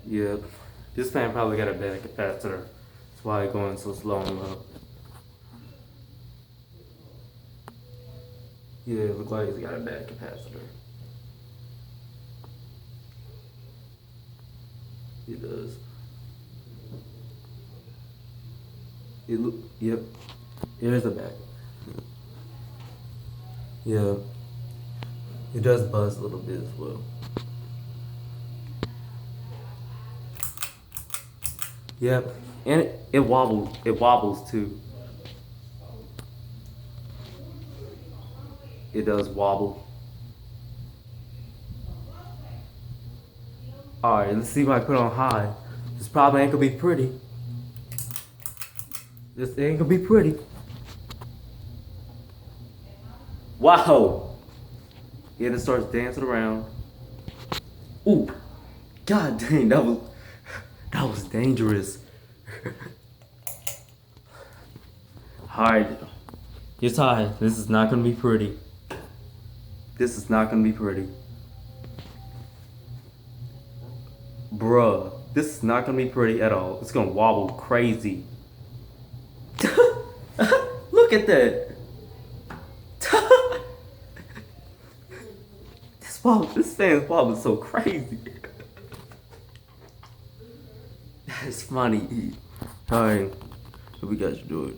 Yep. This fan probably got a bad capacitor. That's why it's going so slow and low. Yeah, it looks like it's got a bad capacitor. It does. Yep. Here's the back. Yeah. It does buzz a little bit as well. Yep. And it wobbles. It wobbles too. It does wobble. Alright, let's see if I put it on high. This probably ain't gonna be pretty. This ain't gonna be pretty. Wow! Yeah, it starts dancing around. Ooh! God dang, that was dangerous. Alright. It's high. This is not gonna be pretty. This is not gonna be pretty. Bruh, this is not gonna be pretty at all. It's gonna wobble crazy. Look at that. This thing's wobbling so crazy. That's funny. Alright, we got you do it.